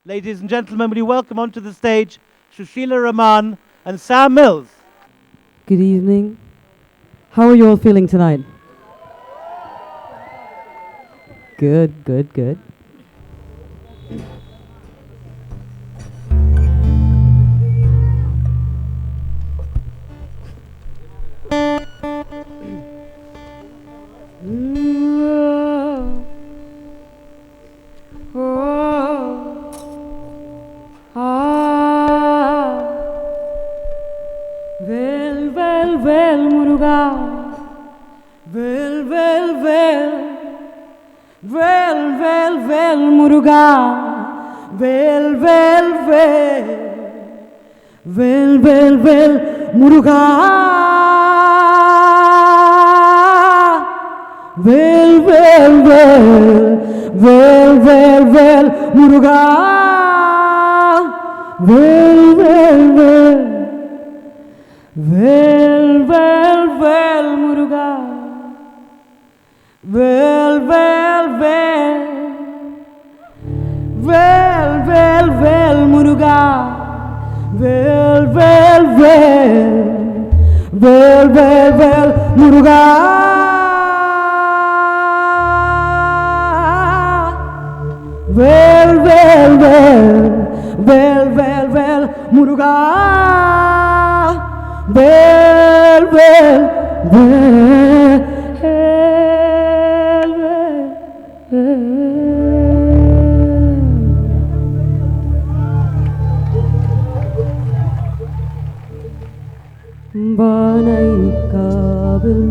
Ladies and gentlemen, will you welcome onto the stage Shushila Rahman and Sam Mills. Good evening. How are you all feeling tonight? Good, good, good. Well, Muruga. Well, Muruga. Well, Muruga. Well, Muruga. Well, Muruga. Well, Muruga. Well, Muruga. Well, Muruga. Banaikkavil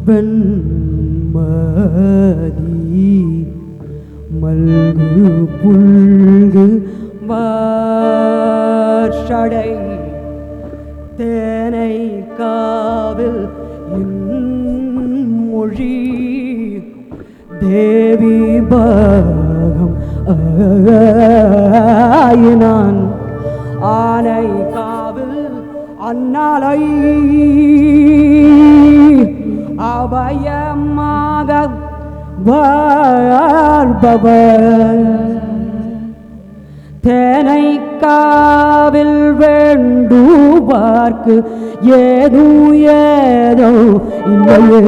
Vanmadi Malgu Pulgu Varshadai Thenaikavil Inmozhi Devi Bhagam Ayanan Anaikavil Annalai Abhayamaga Varbavar Thenaikavil Venduvarku Yedu Yedo Illaye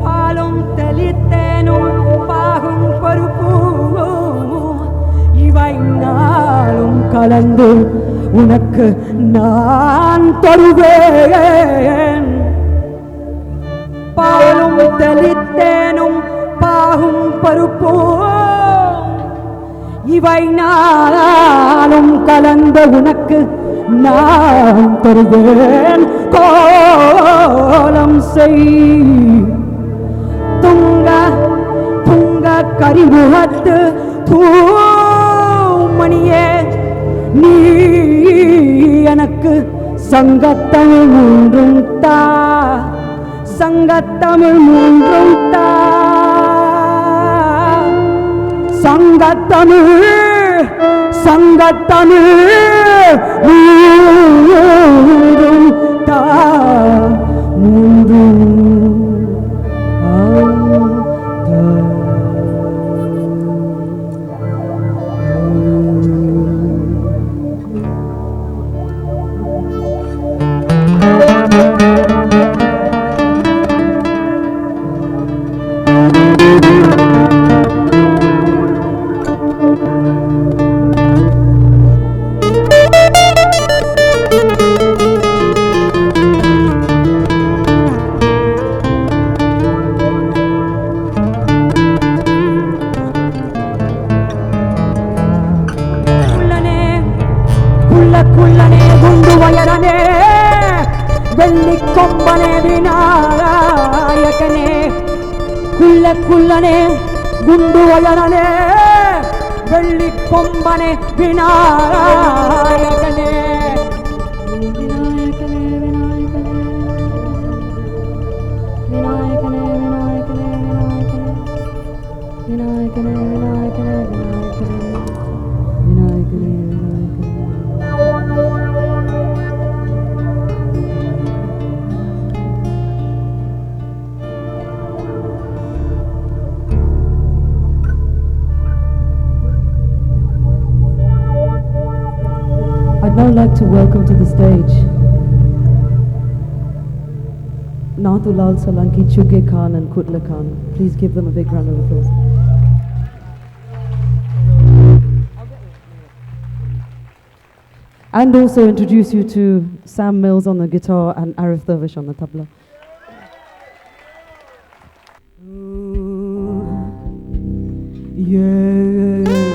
பாலும் தெளித்தேனும் பாகும் பருப்பு இவை நாளும் கலந்து உனக்கு நான் தருவேன் பாலும் தெளித்தேனும் பாகும் பருப்பு இவை நாளும் கலந்து உனக்கு நான் தருவேன் கோலம் செய் துங்க கரிமுகத்து தூமணியே நீ எனக்கு சங்கத்தமிழ் மூன்றும் தா சங்கத்தமிழ் மூன்றும் தா சங்கத்தமிழ் மூன்றும் தா மூன்றும் குள்ளனே குண்டு வயரனே வெள்ளி கொம்பனே விநாயகனே குள்ளனே குண்டுவயனே வெள்ளி கொம்பனே விநாயகனே I'd now like to welcome to the stage Nathulal Solanki, Chuge Khan and Kudla Khan. Please give them a big round of applause. And also introduce you to Sam Mills on the guitar and Arif Dervish on the tabla. Yeah.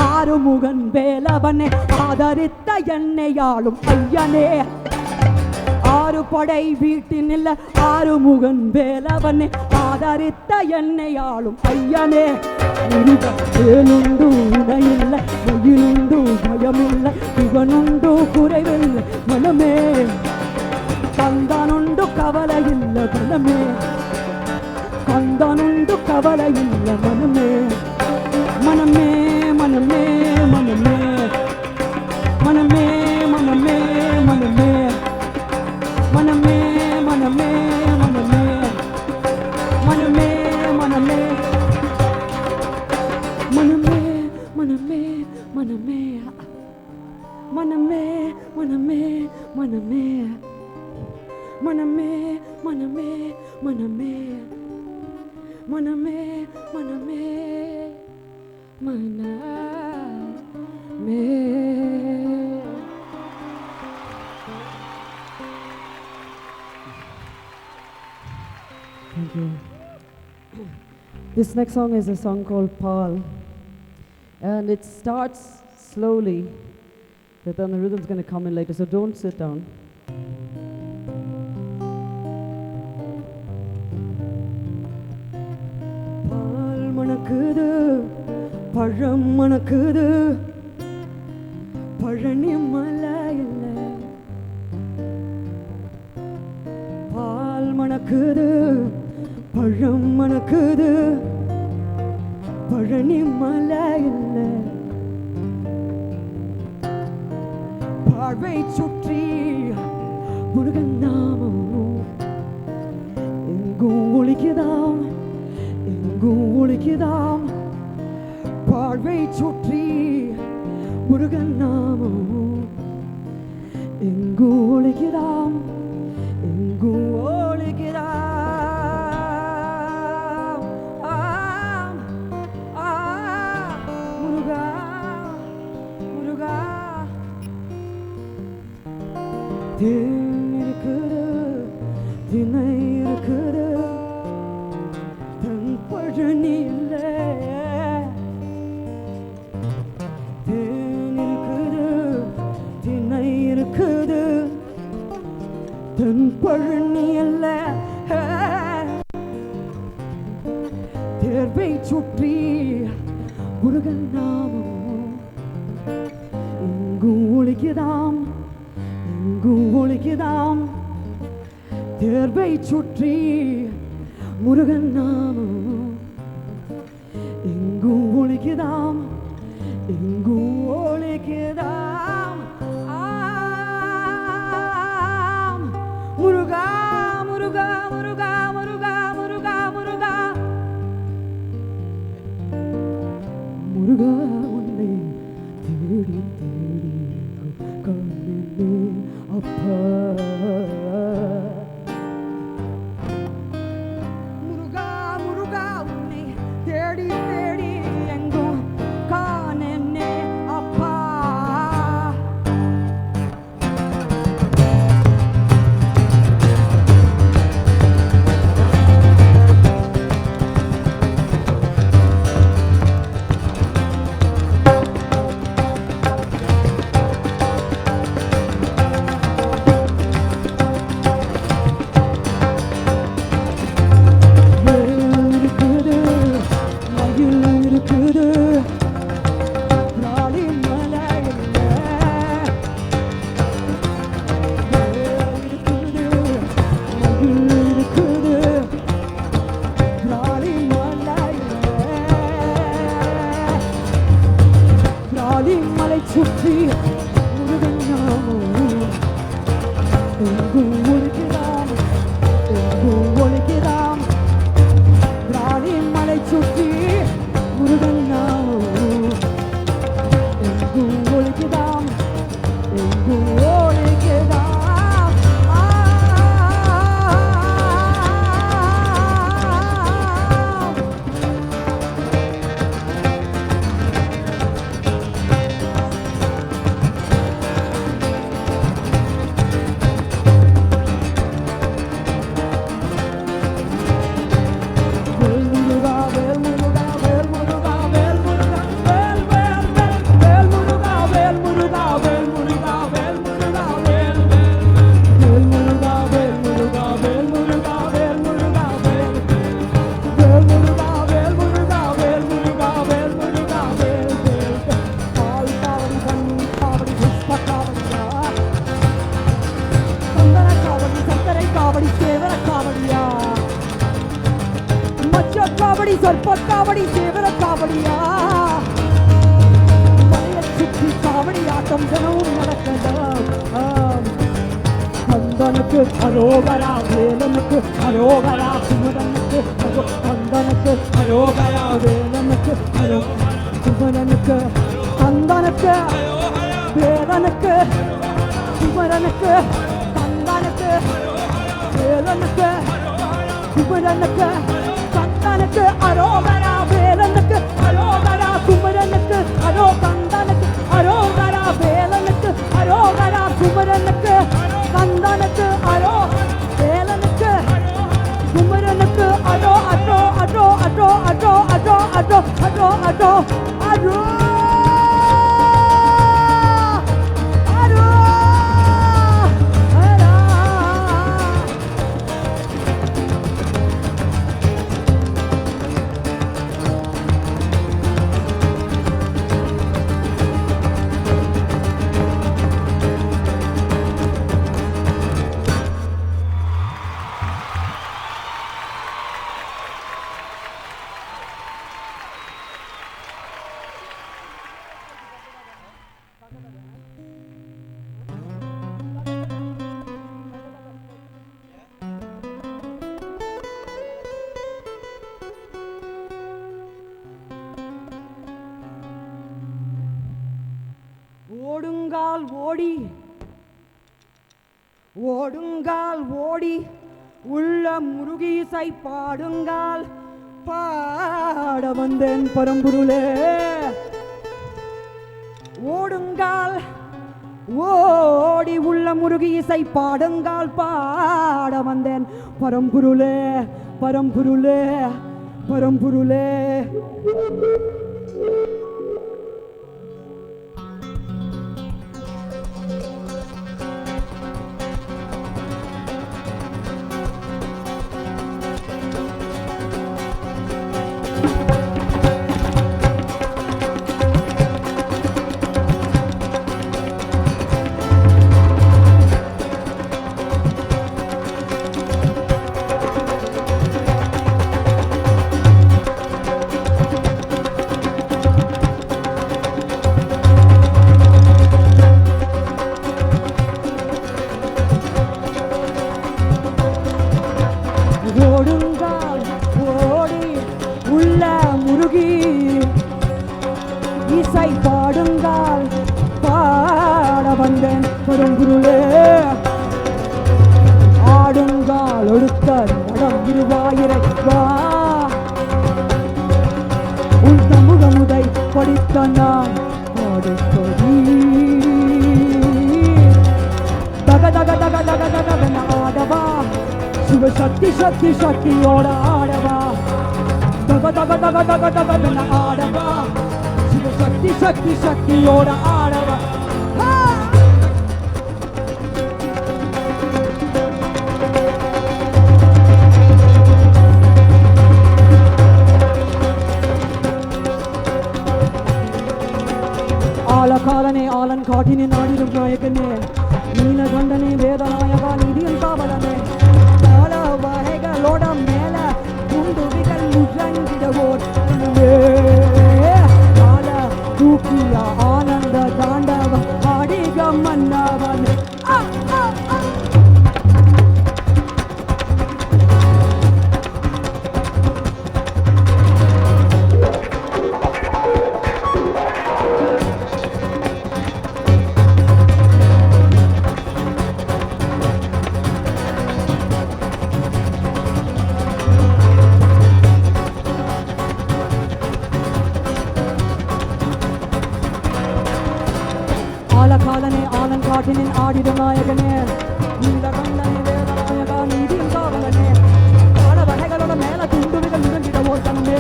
Arumugan வேலவனே ஆதரித்த என்னையாளும் ஐயனே ஆறு படை வீட்டினில்ல ஆறுமுகன் வேலவனே ஆதரித்த என்னையாளும் ஐயனே வேலுண்டு உடையில்ல உயிருண்டு பயமில்ல இவனுண்டு குறைவில்லை மனமே கந்தானுண்டு கவலையில்ல மனமே கந்தானுண்டு கவலையில்ல மனமே மனமே மனமே மனமே மனமே மனமே மனமே மனமே மனமே மனமே மனமே மனமே மனமே. Thank you. This next song is a song called Paul, and it starts slowly, but then the rhythm's going to come in later, so don't sit down. பால் மணக்குது பழம் மணக்குது பழனி மலையில பால் மணக்குது பழம் மணக்குது பழனி மலையில பார்வை சுற்றி முருகன் நாமம் எங்கும் ஒழிக்குதாம் எங்கும் ஒழிக்குதாம் பார்வை சுற்றி முருகன் நாமம் எங்கும் ஒழிக்குதாம் எங்கும் ஒழிக்குதாம். முருகா முருகா தேன் இருக்குது தினை இருக்குது தன் பழனி இல்லை தேன் இருக்குது தினை இருக்குது தன் பழனி அல்ல தேர்வை சுற்றி முருகன் நாமம் எங்கும் ஒழிக்குதாம் எங்கும் ஒழிக்குதாம் தேர்வை சுற்றி முருகன் நாமம் எங்கும் ஒழிக்குதாம் எங்கும் ஒழிக்குதாம். ஆம் முருகா முருகா முருகா முருகா முருகா முருகா முருகா உன்னை தேடி தேடி கண்ணினேன் அப்பா. முருகா முருகா உன்னை தேடி தேடி எங்கும் காணேனே அப்பா. இருக்குது மயில் இருக்குது நாளி மலையில் இருக்குது மயில் இருக்குது நாளி மலையில் நாளி மலை சுற்றி முருகன் நாமம் எங்கும் ஒழிக்குதாம் எங்கும் ஒழிக்குதாம் ராணி மலை சுற்றி முருகன் நாமம் எங்கும் ஒழிக்குதாம் எங்கும் ஒழிக்குதாம். வேல் முருகா வேல் முருகா வேல் முருகா வேல் முருகா வேல் வேல் வேல் வேல் முருகா வேல் முருகா வேல் முருகா வேல் முருகா வேல் வேல் முருகா வேல் முருகா வேல் முருகா வேல் முருகா வேல் வேல் முருகா வேல் முருகா வேல் முருகா வேல் முருகா வேல் வேல் பால் காவடி கண் காவடி புஷ்ப காவடியா சந்தன காவடி சந்தரை காவடி சேவர காவடியா மச்ச காவடி சொற்ப காவடி சேவர காவடியா மலையை சுற்றி காவடி ஆட்டம் தினமும் நடக்கலாம். கந்தனுக்கு அரோகரா வேலனுக்கு அரோகரா குமரனுக்கு கந்தனுக்கு அரோகரா வேலனுக்கு அரோகரா குமரனுக்கு கந்தனுக்கு வேலனுக்கு குமரனுக்கு கந்தனுக்கு வேலனுக்கு குமரனுக்கு கந்தனுக்கு அரோகரா வேலனுக்கு அரோகரா குமரனுக்கு அரோ கந்தனுக்கு அரோகரா வேலனுக்கு அரோகரா குமரனுக்கு கந்தனுக்கு அரோ வேலனுக்கு குமரனுக்கு அரோ அரோ அரோ அரோ அரோ அரோ அரோ அரோ அரோ அரோ ஓடுங்கால் ஓடி ஓடுங்கால் ஓடி உள்ள முருகீசை பாடுங்கால் பாட வந்தேன் பரம்பொருளே ஓடுங்கால் ஓடி உள்ள முருகீசை பாடுங்கால் பாட வந்தேன் பரம்பொருளே பரம்பொருளே பரம்பொருளே ஓடுங்கால் ஓடி உள்ள முருகி இசை பாடுங்கால் பாட வந்தேன் பரம்பொருளே ஆடுங்கால் ஒடுக்க நடம் இருவாயிரை வா உன் சமூகமுதை படித்த நான் பாடுப்படி தக தக தக தக தகவென ஆடவா சிவ சக்தி சக்தி சக்தியோட ஆடவா தக தக தக தக தகவென ஆடவா சிவ சக்தி சக்தி சக்தியோட ஆடவா ஆலகாலனே ஆலன் காட்டினே நாடிடும் நாயகனே நீலகண்டனே வேதநாயகா நிதியம் காவலனே பல வகைகளோட மேல குண்டுவிகள் முழங்கிடவோர் ஆல தூக்கிய ஆனந்த தாண்டவ ஆடிக மன்னவன் ஆலகாலனே ஆலன் காட்டினின் ஆடிடும் நாயகனே நீலகண்டனே வேதநாயகா நீதியும் காவலனே பல வகைகளோட மேல துண்டுவிகள் முழங்கிட ஓட்டனே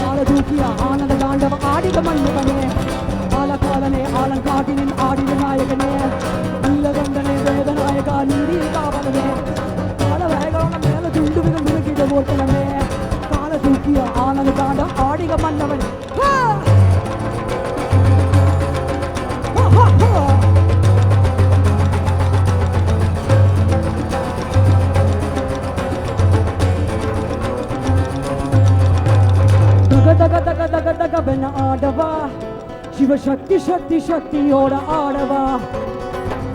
ஆல தூக்கிய ஆனந்த தாண்டவ ஆடிட மன்னவனே ஆலகாலனே ஆலன் காட்டினின் ஆடிடும் நாயகனே நீலகண்டனே வேதநாயகா நீதியும் காவலனே பல வகைகளோட மேல துண்டுவிகள் முழங்கிட ஓட்டனே கால தூக்கிய ஆனந்த தாண்டம் ஆடிக மன்னவன் தகதகதகதகதகவென ஆடவா சிவ சக்தி சக்தி சக்தியோட ஆடவா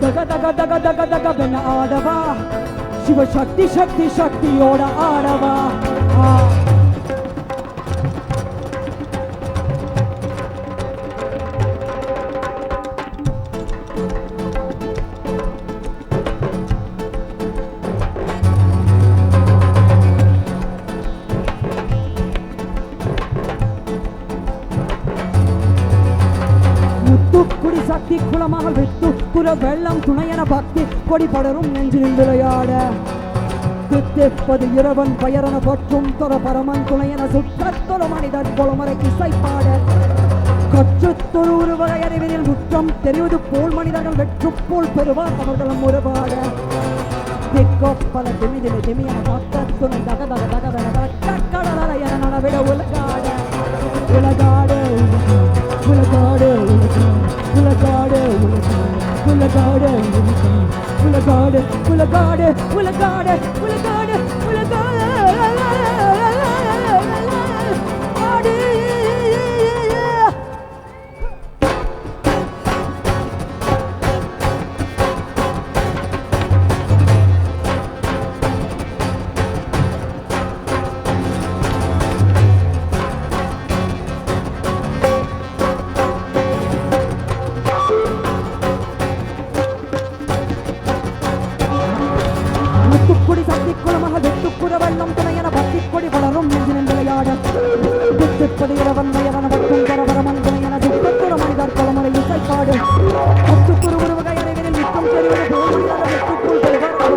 தகதகதகதகதகவென ஆடவா சிவ சக்தி சக்தி சக்தியோட ஆடவா முத்துக்குடி சக்தி குளமாக வித்து குல வெள்ளம் துணையன பக்தி கொடி படரும் நெஞ்சில் விளையாட தித்திப்பது இரவன் பயரன பற்றும் தொர பரமன் துணையன சுற்றத்தொரு மனிதன் கொலமரை இசைப்பாட கற்றுத்தொரு உருவகை அறிவினில் முற்றம் தெரிவது போல் மனிதர்கள் வெற்று போல் பெறுவார் அவர்களும் உருவாட திக்கொப்பல திமிதில திமியன பக்கத்துணை தகதக தகவன தக்கடல என நடவிட உலகாட உலகாட உலகாட உலகாட உலகாட உலகாட உலகாட உலகாட உலகாட முத்துக்குடி சக்தி குளமாக வெட்டுக்குற வெள்ளம் துணையன பக்தி கொடி வளரும் நெஞ்சினில் விளையாட தித்திப்பது இரவன் வயவன பற்றும் கரவரமன் துணையன சுற்றத்துற மனிதர் கொலமரை இசைப்பாடு முத்துக்குறு உருவகை அறிவினில் நிற்கும் தெரிவது போல் வெட்டுக்குள் பெறுவார்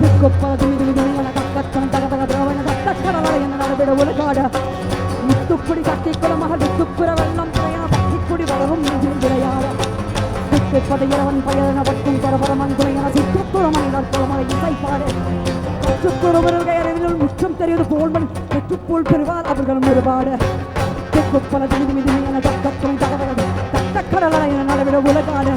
திக்கொப்பது மிது மிதுமையன கக்கத்தன் தகதக திரவன தக்கடல என நடவிட உலகாட முத்துக்குடி சக்தி குளமாக வெட்டுக்குற வெள்ளம் துணையன பக்தி கொடி வளரும் நெஞ்சினில் விளையாட படையவன் பயன பட்டும் பரபரமன் துணையன சுற்றுப்புற மனிதர் கொலமரை இசைப்பாடு சுற்றுறவர்கள் அறிவியல் முற்றம் தெரிவது போல்வன் பெற்றுப்போல் பெறுவார் அவர்களும் ஒருபாடு தெற்குப்பல திமிதி மிதுமையன தக்கத்துணை தகவல் தக்கடல என நடவிட உலகாடு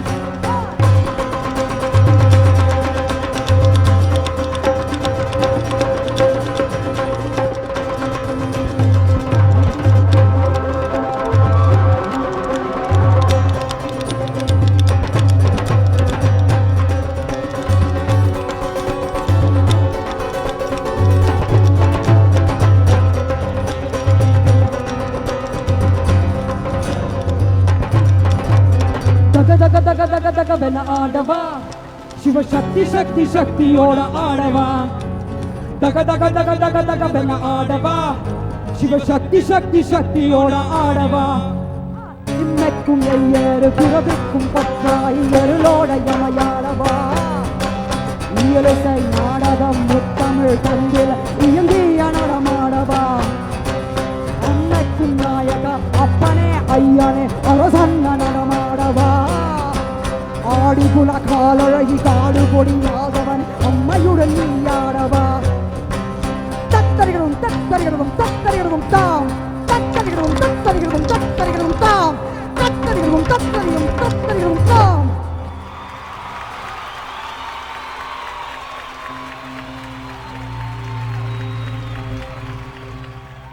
ஆடவா சிவ சக்தி சக்தி சக்தியோட ஆடவா தக தக தக தக தக பென ஆடவா சிவ சக்தி சக்தி சக்தியோட ஆடவா இன்னைக்கும் ஐயரு பிறவிக்கும் பற்றாய் எருளோட யமையாடவா இயலிசை நாடகம் முத்தமிழ் தந்தில் இயங்கிய நடமாடவா அன்னைக்கும் நாயக அப்பனே ஐயனே அரசன்ன நடமாடவா ஆடிகுல காலழகி காடு பொடியாதவன் அம்மையுடன் நீயாடவா தத்தரிகளும் தத்தரிகளும் தத்தரிகளும் தாம் தத்தரிகளும் தத்தரிகளும் தத்தரிகளும் தாம் தத்தரிகளும் தத்தரிகளும் தத்தரிகளும் தாம்.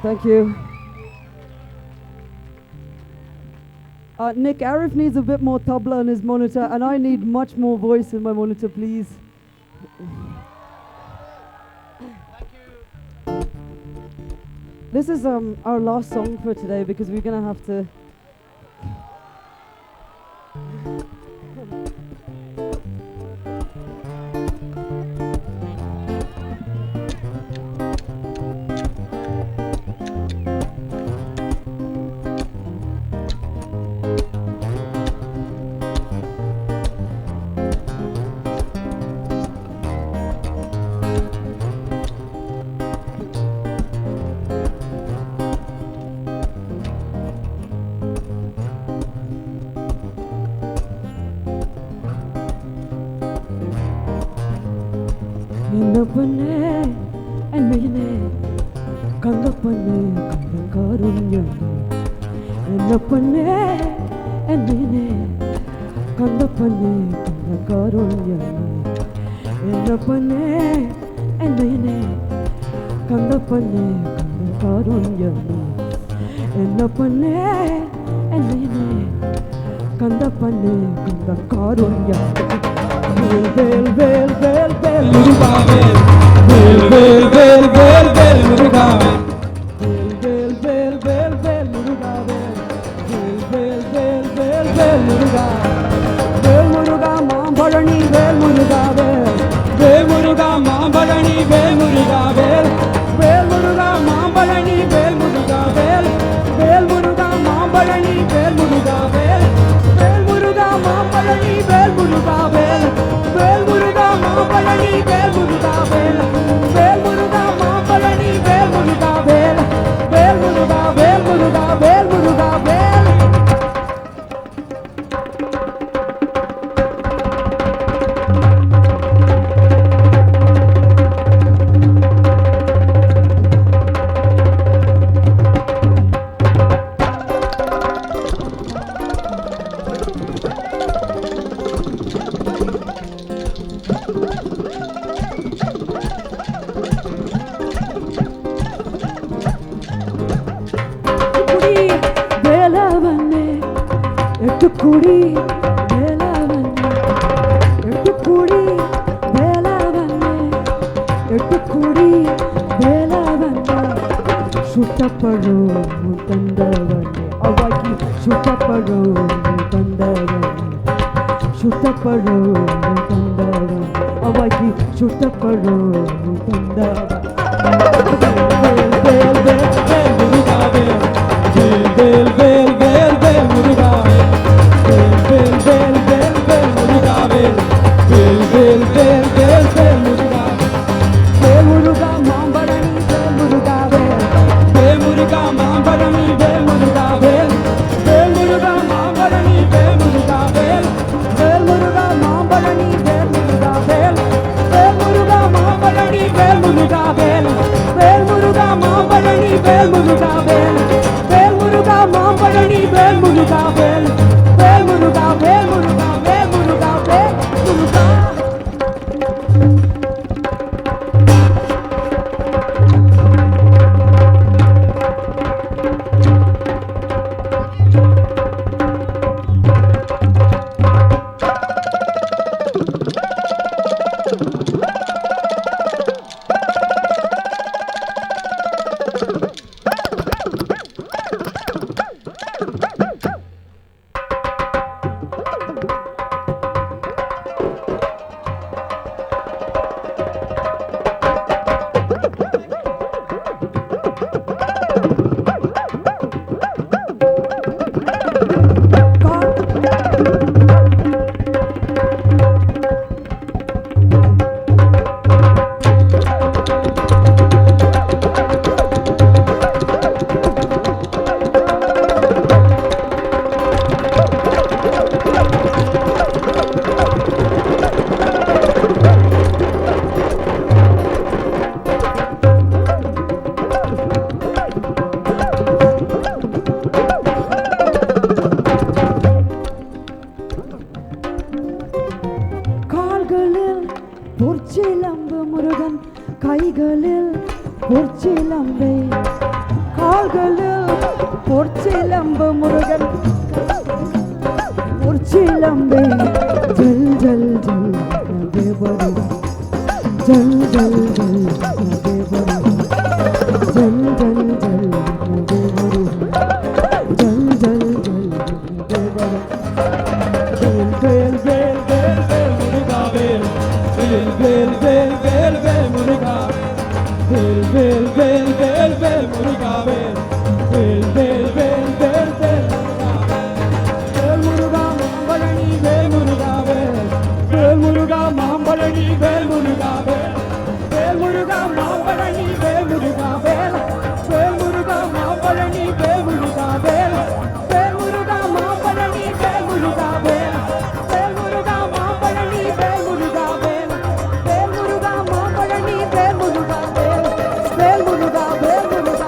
Thank you. Nick Arif needs a bit more tabla in his monitor, and I need much more voice in my monitor, please. Thank you. This is our last song for today because we're gonna have to. Ennapanne ennayane kangapanne kangarunyane ennapanne ennayane kangapanne kangarunyane ennapanne ennayane kangapanne kangarunyane ennapanne ennayane kangapanne kangarunyane Vel vel vel vel muruga vel vel vel vel vel muruga vel vel vel vel muruga vel vel vel vel muruga vel muruga maambalani vel muruga vel muruga maambalani vel muruga vel muruga maambalani vel muruga vel muruga maambalani vel muruga কুড়ি বেলাবনে একটু কুড়ি বেলাবনে একটু কুড়ি বেলাবনে சுட்டப்படோ தந்தவனே அவாக்கி சுட்டப்படோ தந்தவனே சுட்டப்படோ தந்தவனே அவாக்கி சுட்டப்படோ தந்தவனே வேல் வேல் வேல் முருகா வேல் வேல் வேல் வேல் வேல் முருகா வேல் வேல் வேல் வேல் வேல் முருகா வேல் வேல் வேல் வேல் வேல் முருகா வேல் முருகா மாம்பழனி வேல் முருகா வேல் முருகா மாம்பழனி வேல் முருகா வேல் முருகா மாம்பழனி வேல் முருகா வேல் முருகா மாம்பழனி வேல் முருகா வேல் முருகா மாம்பழனி வேல் முருகா வேல் முருகா மாம்பழனி வேல் முருகா வேல் முருகா மாம்பழனி வேல் முருகா வேல் முருகா வேல் முருகா வேல் முருகா வேல் முருகா பொற்சிலம்பு முருகன் கைகளில் பொற்சிலம்பை கால்களில் பொற்சிலம்பு முருகன் பொற்சிலம்பை ஜல் ஜல் ஜல் தேவரு ஜல் ஜல் ஜல் தேவரு ஜல் ஜல் ஜல் தேவரு ஜல் ஜல் ஜல் தேவரு வேல் வேல் வேல் வேல் முருகா வேல் வேல் வேல் வேல் வேல் முருகா வேல் வேல் வேல் வேல் வேல் முருகா வேல் வேல் வேல் வேல் வேல் வேல் முருகா மாம்பழனி வேல் முருகா வேல் முருகா மாம்பழனி வேல் முருகா வேல் முருகா மாம்பழனி வேல் முருகா வேல் முருகா மாம்பழனி வேல் முருகா வேல் முருகா மாம்பழனி வேல் முருகா வேல் முருகா மாம்பழனி வேல் முருகா வேல் முருகா மாம்பழனி வேல் முருகா வேல் முருகா வேல் முருகா வேல் முருகா வேல் முருகா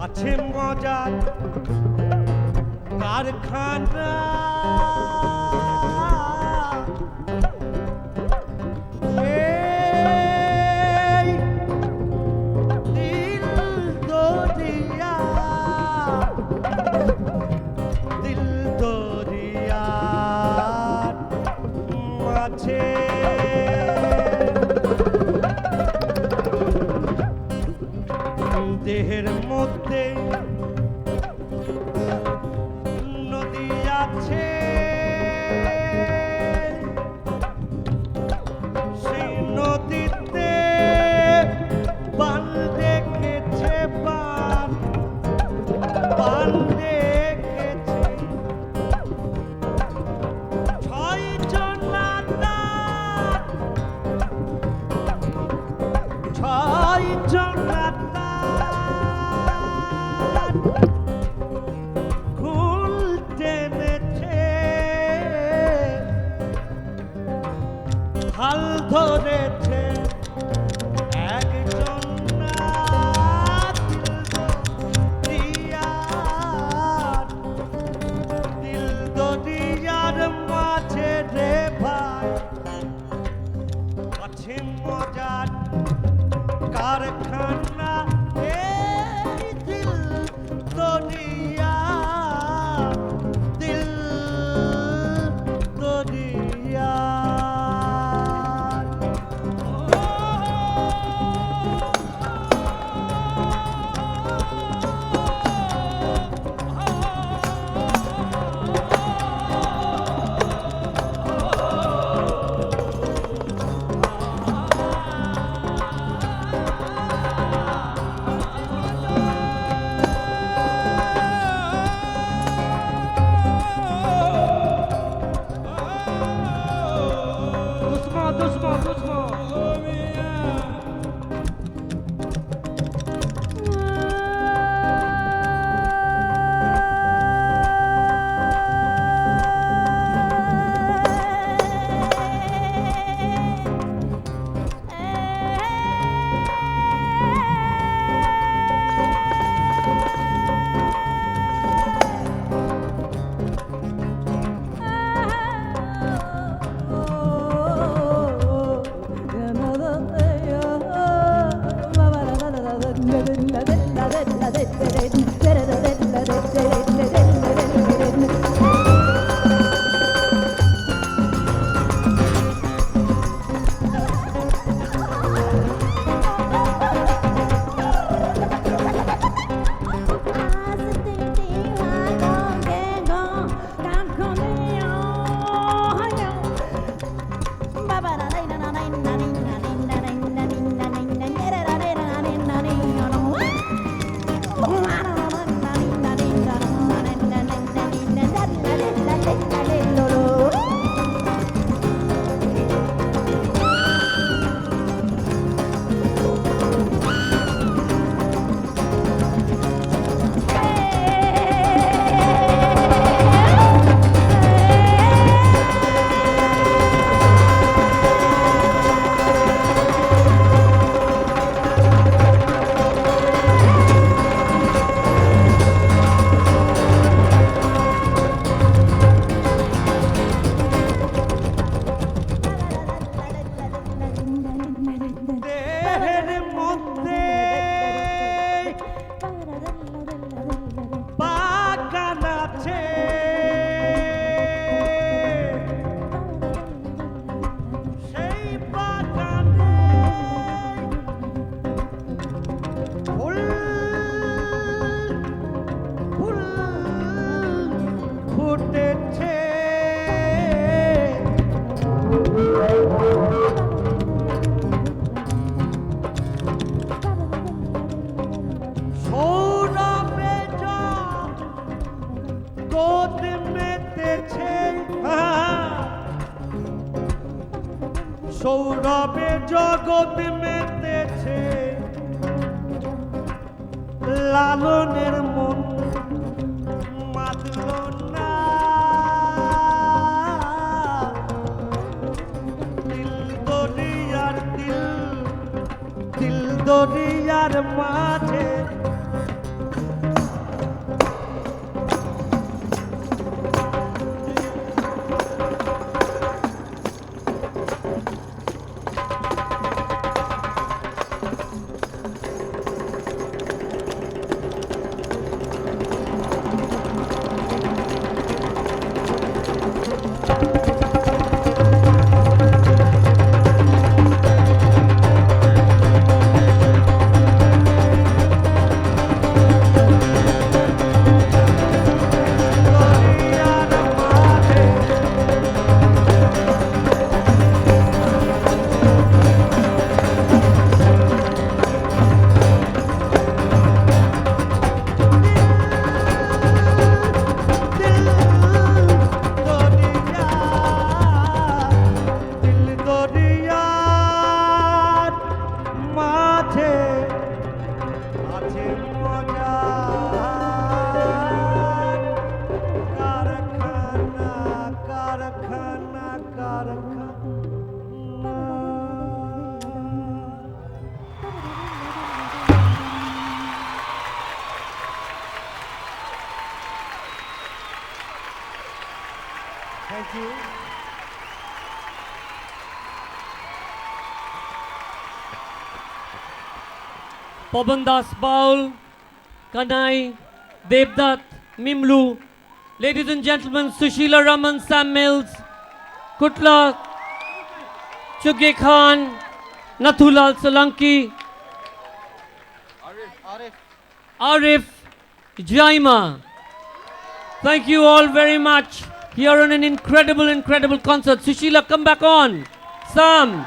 আছে মজার কারখানা এই দিল দরিয়া মাঝে দেহের মধ্যে নদী আছে হাল ধরেছে একজন না দিল দরিয়ার মাঝে রে ভাই আছে মজার কারখানা এই দিল দরিয়া দিল দরিয়া সৌরভে জগৎ মেতেছে লালনের মন মাতল না দিল দরিয়ার মাঝে Thank you. Pawan Das Baul, Kanai, Devdutt, Mimlu, ladies and gentlemen, Sushila Raman, Sam Mills, Kutla, Chugge Khan, Nathulal Solanki, Arif, Jaima. Thank you all very much. Here on an incredible concert. Sushila, come back on. Sam.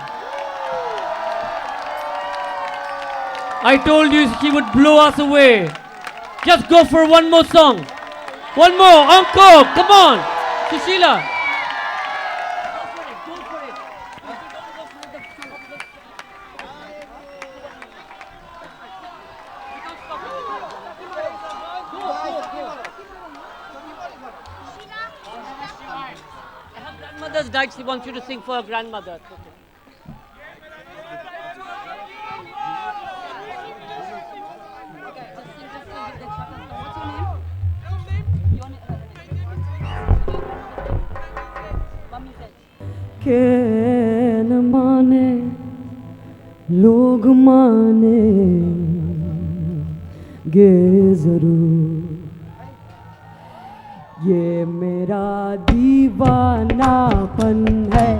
I told you he would blow us away. Just go for one more song. One more. Encore. Come on. Sushila. Her grandmother's died. She wants you to sing for her grandmother. के न माने लोग माने गे जरूर ये मेरा दीवानापन है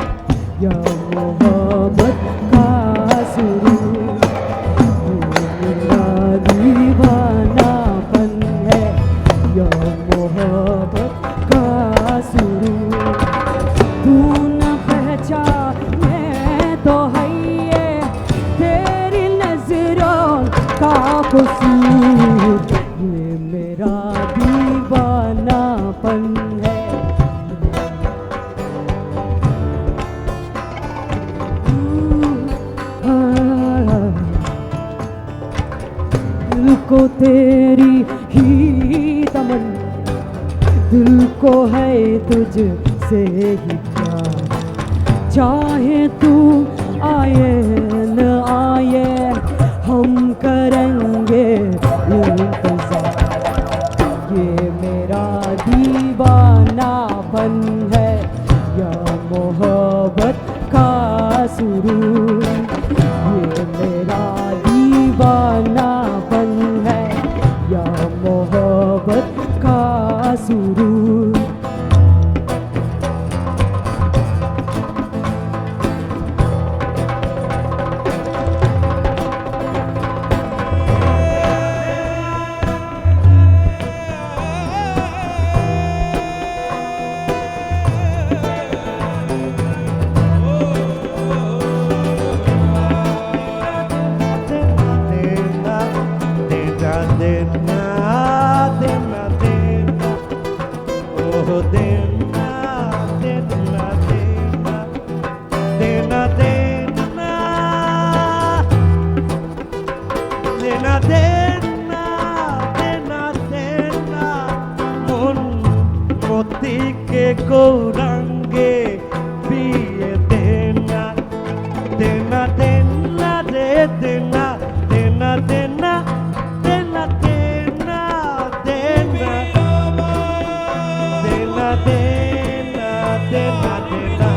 या मोहब्बत का सुरूर ये मेरा दीवानापन है या मोहब्बत का सुरूर तू न पहचाने तो है ये तेरी नजरों का कसूर ये मेरा दीवानापन है दिल को तेरी ही तमन्ना दिल को है तुझसे ही प्यार चाहे तू आए न आए हम करेंगे इंतजार ये मेरा दीवानापन है या मोहब्बत का सुरूर ये मेरा दीवानापन है या मोहब्बत का सुरूर Korange piye dena dena dena de dena dena dena dena dena dena dena dena dena dena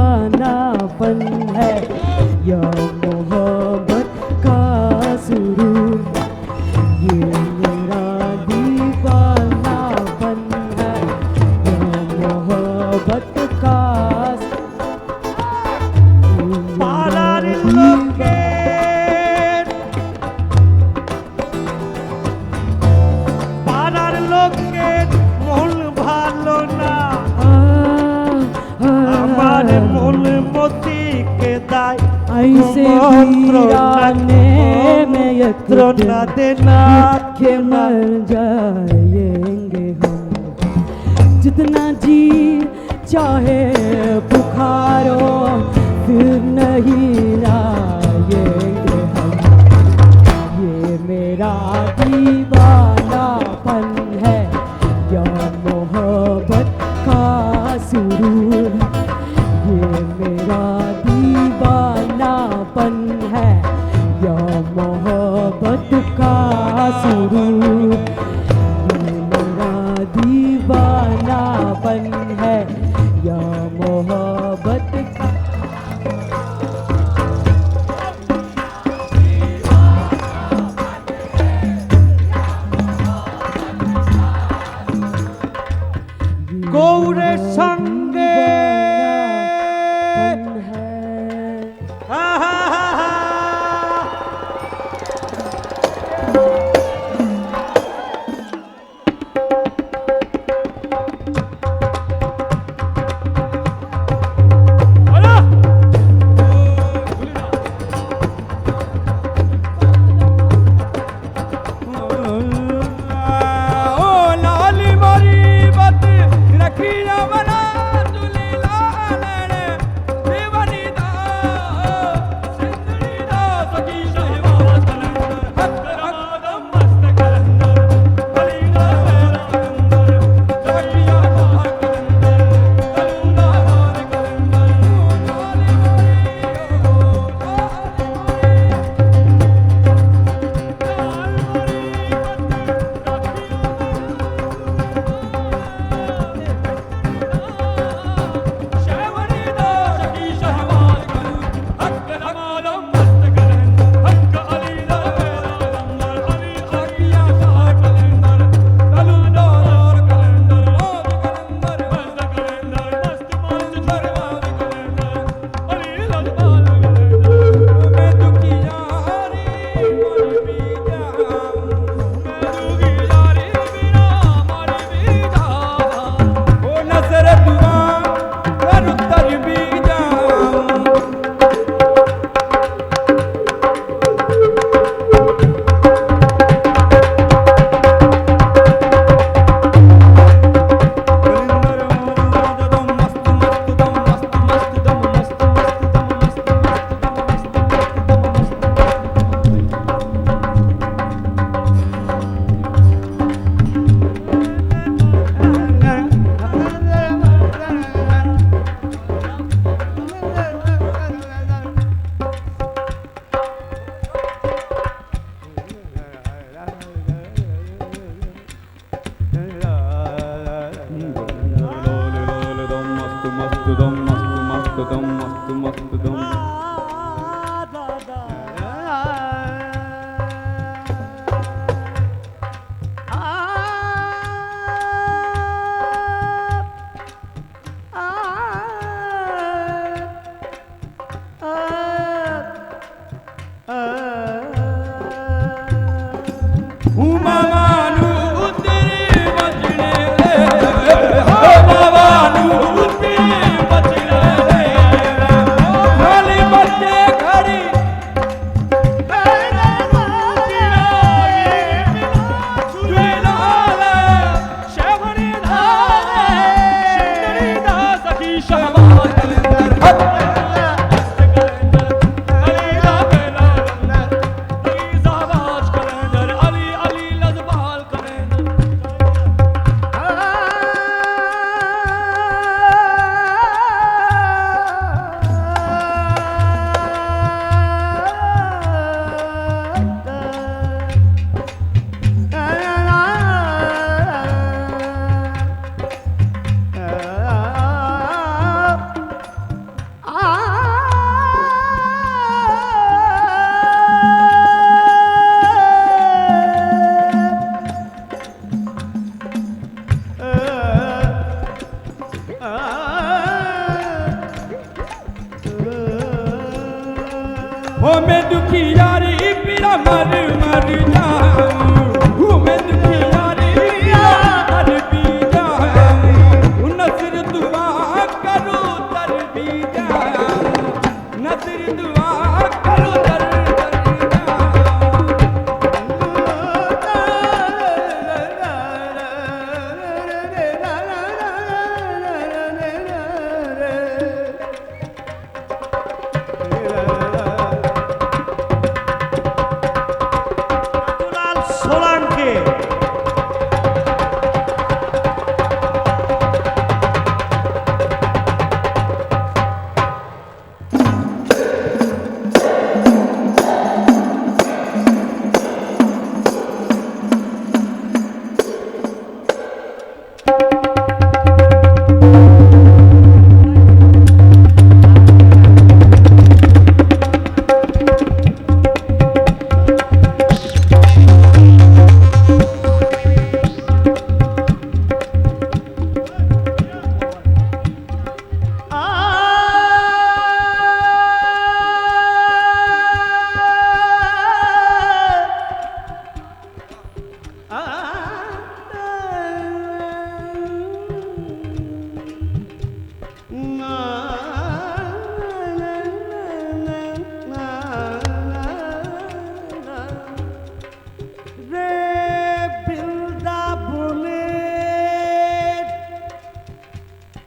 दीवानापन है या मोहब्बत का सुरूर ये मेरा दीवानापन है या मोहब्बत का পাড়ার লোকের মন ভালো না আমার মন মতিকে দায় ऐसे वीराने में यत्र ना देना के मर जाएंगे चाहे पुकारो फिर नहीं आएंगे हम। ये मेरा दीवानापन है या मोहब्बत का सुरूर। ये मेरा दीवानापन है या मोहब्बत का सुरूर। ये मेरा दीवानापन है या मोहब्बत का। गौरे संगे हा हा हा हा। ओ लाली मारी बात रखी ना मना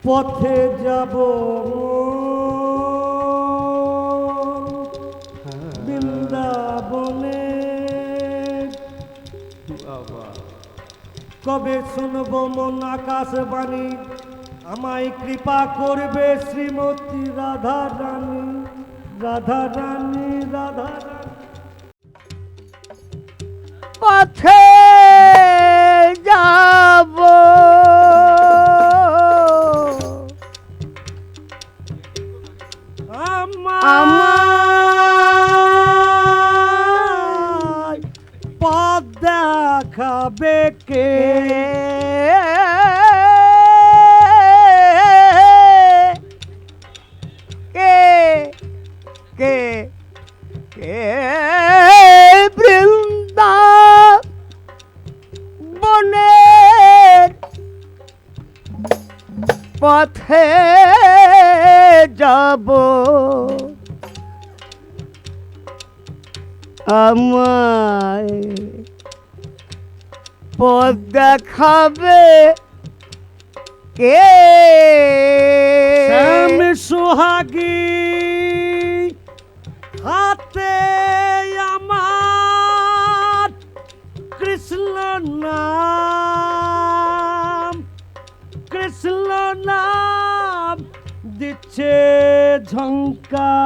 পথে যাব বৃন্দাবনে, কবে শুনব মন আকাশবাণী, আমায় কৃপা করবে শ্রীমতী রাধা রানী, রাধা রানী, রাধা রানী। পথে যাব আমায় পথ দেখাবে কে, কে কে কে বৃন্দাবনের পথে যাব আমায় পথ দেখাবে কে, শ্যাম সোহাগী হাতে আমার কৃষ্ণ নাম, কৃষ্ণ নাম দিচ্ছে ঝঙ্কার।